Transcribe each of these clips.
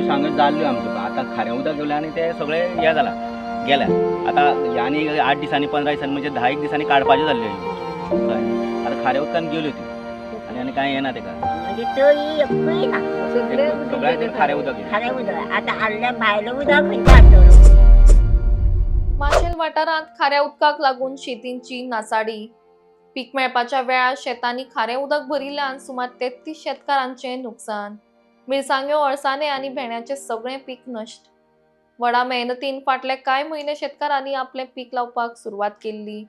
ह्यो सांगत जाल्ल्यो आमच्यो आता खारें उदक येयलें आनी ते सगळे हे जाला गेल्या आता आनी 8 दिसांनी 15 दिसांनी म्हणजे 10 दिसांनी काडपाच्यो जाल्ल्यो ह्यो कळ्ळें आता खाऱ्या उदकान गेल्यो त्यो आनी कांय येना तेका म्हणजे तळी एकूय ना सगळ्याक खारें उदक येयलें. खारें उदक आता हाडल्या भायलें उदक खंयचे हाडटलो. माशेल वाठारांत खाऱ्या उदकाक लागून शेतींची नासाडी. पीक मेळपाच्या वेळार शेतांनी खारें उदक भरिल्ल्यान सुमार 33 शेतकारांचें नुकसान. मिरसांग्यो, अळसांदे आनी भेंड्याचें सगळें पीक नश्ट. व्हडा मेहनतीन फाटले कांय म्हयने शेतकारांनी आपलें पीक लावपाक सुरवात केल्ली.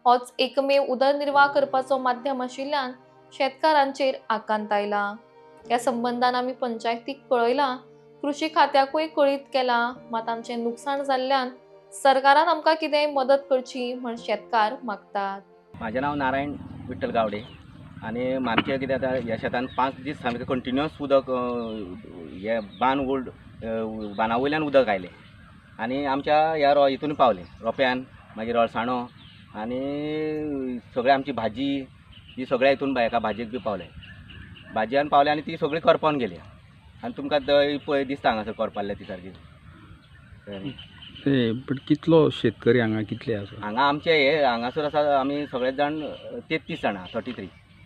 होच एकमेव उदरनिर्वाह करपाचो माध्यम आशिल्ल्यान शेतकारांचेर आकांत आयला. ह्या संबंदान आमी पंचायतीक कळयलां, कृषी खात्याकूय कळीत केलां, मात आमचें नुकसाण जाल्ल्यान सरकारान आमकां कितेंय मदत करची म्हण शेतकार मागतात. म्हाजें नांव नारायण विठ्ठल गावडे आनी आमचें कितें आतां ह्या शेतान 5 दीस सामकें कंटिन्युअस उदक हे बांद ओल्ड बांदा वयल्यान उदक आयलें आनी आमच्या ह्या हितून पावलें रोप्यान मागीर अळसाणो आनी सगळें आमची भाजी ही सगळ्या हितून एका भाजयेक बी पावलें भाजयान पावलें आनी ती सगळी करपोन गेली आनी तुमकां पळय दिसता हांगासर करपाल्ले ती सारकी. पण कितलो शेतकरी हांगा कितले आसा? हांगा आमचे हे हांगासर आसा आमी सगळे जाण 33 जाणां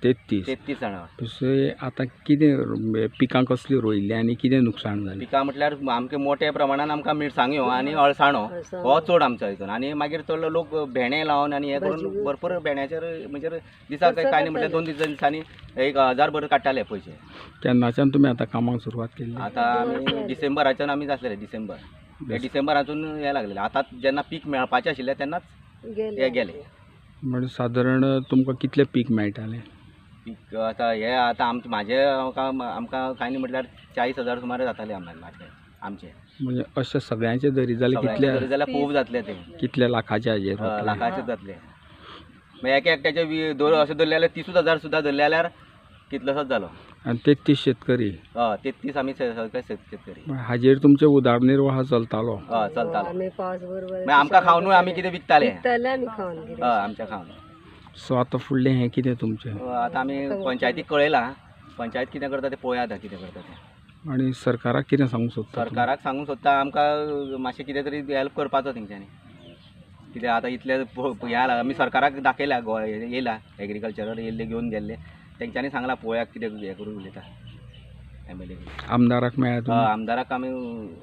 33 जाणां. तशें आतां कितें पिकां कसली रोयिल्ली आनी कितें नुकसाण जालें? पिकां म्हटल्यार आमचे मोठ्या प्रमाणान आमकां मिरसांग्यो आनी अळसाणो हो चड आमचो हितून आनी मागीर चड लोक भेंडे लावन आनी हे करून भरपूर भेंड्याचेर म्हणजे दिसाक कांय न्ही म्हटल्यार 2 दिसांनी 1000 भर काडटाले पयशे. केन्नाच्यान तुमी आतां कामाक सुरवात केल्ली? आतां आमी डिसेंबराच्यान आमी जातले डिसेंबराचून हे लागलेले आतां जेन्ना पीक मेळपाचें आशिल्लें तेन्नाच हे गेले. म्हणजे सादारण तुमकां कितलें पीक मेळटालें? पीक आतां हे आतां म्हाजे आमकां कांय न्ही म्हटल्यार 40,000 सुमार जाताले आमचे. म्हणजे अशें सगळ्यांचे धरी जाल्यार कितले जाल्यार खूब जातले ते कितले लाखाचे हाजेर? लाखाचे जातले. मागीर एका एकट्याचे अशें धरले जाल्यार 30,000 सुद्दां धरले जाल्यार कितलोसोच जालो. आनी 33 शेतकरी? 33 आमी सगळे शेतकरी. हाजेर तुमचे उदरनिर्वाह चलतालो? चलतालो. मागीर आमकां खावनूय आमी कितें विकताले आमच्या खावन. सो आतां फुडलें हें कितें तुमचें? आतां आमी पंचायतीक कळयलां, पंचायत कितें करता तें पळोवया आतां कितें करता तें. आनी सरकाराक कितें सांगूंक सोदता? सरकाराक सांगूंक सोदता आमकां मातशें कितें तरी हेल्प करपाचो तेंच्यांनी. कितें आतां इतले हे आमी सरकाराक दाखयल्या येयला एग्रीकल्चरल येयल्ले घेवन गेल्ले तेंच्यांनी सांगलां पळोवया कितें हे करून उलयता MLA. आमदाराक मेळ्ळा? आमदाराक आमी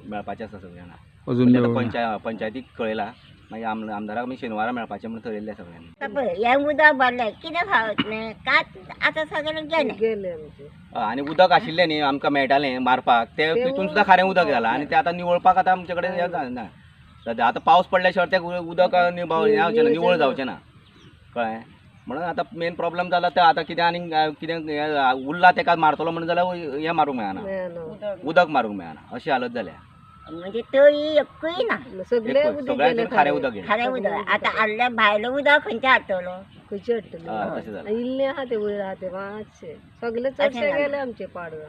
मेळपाचें आसा सगळ्यांना. अजून पंचायतीक कळयलां मागीर आमदाराक आमी शेनवारा मेळपाचें म्हण थरयल्लें सगळ्यांनी. पळय हे उदक भरलें कितें खावत न्ही कांच आतां सगळें गेलें. आनी उदक आशिल्लें न्ही आमकां मेळटालें मारपाक तें तितून सुद्दां खारें उदक जालां आनी तें आतां निवळपाक आतां आमचे कडेन हें जायना. सद्या आतां पावस पडल्या शिवाय तें उदक जावचें ना निवळ जावचें ना कळ्ळें. म्हणून आतां मेन प्रॉब्लेम जाला तें आतां कितें आनी कितें उरलां तेका मारतलो म्हणून जाल्यार हें मारूंक मेळना उदक मारूंक मेळना अशी हालत जाल्या. म्हणजे तळी एकूय ना सगळ्यांक खारें उदक येयलें. खारें उदक आतां हाडल्या भायलें उदक खंयचे हाडटलो. तशें जालें. इल्ले आहा ते वयर आहा ते मातशे सगळे चडशे गेले आमचे पाडवे.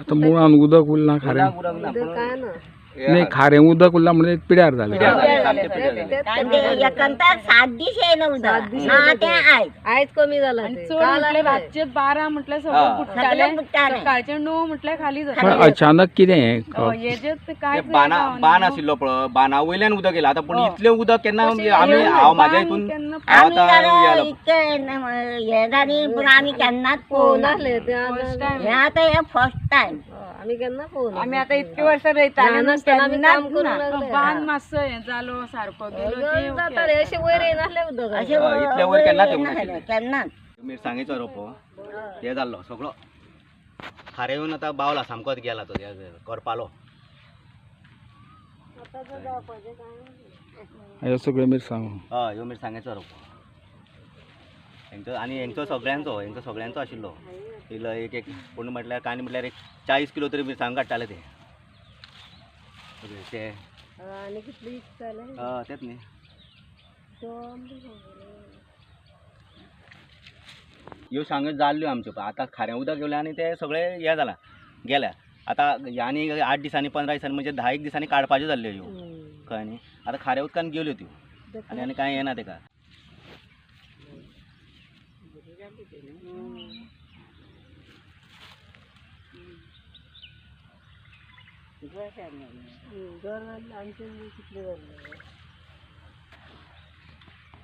आतां मुळान उदक उरना खारें? उदक काय ना. नाही खारें उदक उरलां म्हणजे पिड्यार जालें. एकांतर 7 दीस येयना उदक ना तें आयज कमी जाला ते. काल रातचे 12 म्हटल्यार सगळं फुट्टालें सकाळचे 9 म्हटल्यार खाली पण अचानक कितें हेजेत काय बान आशिल्लो पळय बाना वयल्यान उदक येयलां आतां पूण इतलें उदक केन्ना आमी हांव म्हाज्या हितून हे जाली पूण आमी केन्नाच पळोवनासले. हे आतां हे फर्स्ट टायम आमी केन्ना पळोवना. आमी आतां इतके वर्स रयताले आमी काम करूंक लागले. बांद मातसो हें जालो सारको गेलो जाताले अशे वयर येनासले उदक. इतल्या वयर केन्नाच येवंक केन्नाच नाशिल्लें. केन्नाच मिरसांगेचो रोपो हे जाल्लो सगळो खारें येवन आतां बावला सामकोच गेला तो करपालो. ह्यो सगळ्यो मिरसांगो? हय ह्यो मिरसांगेचो रोपो आनी हेंचो सगळ्यांचो आशिल्लो. इल्लो एक पूण म्हटल्यार कांय म्हटल्यार एक 40 किलो तरी मिरसांग काडटाले ते. आनी कितली विकताले? तेच न्ही. ह्यो सांगत जाल्ल्यो आमच्यो आतां खारें उदक येयलें आनी ते सगळे हे जाला गेल्या आतां आनी 8 दिसांनी 15 दिसांनी म्हणजे 10 दिसांनी काडपाच्यो जाल्ल्यो ह्यो कळ्ळें न्ही. आतां खाऱ्या उदकान गेल्यो त्यो आनी कांय येना तेका. घर घालून आमचे कितले जाल्ले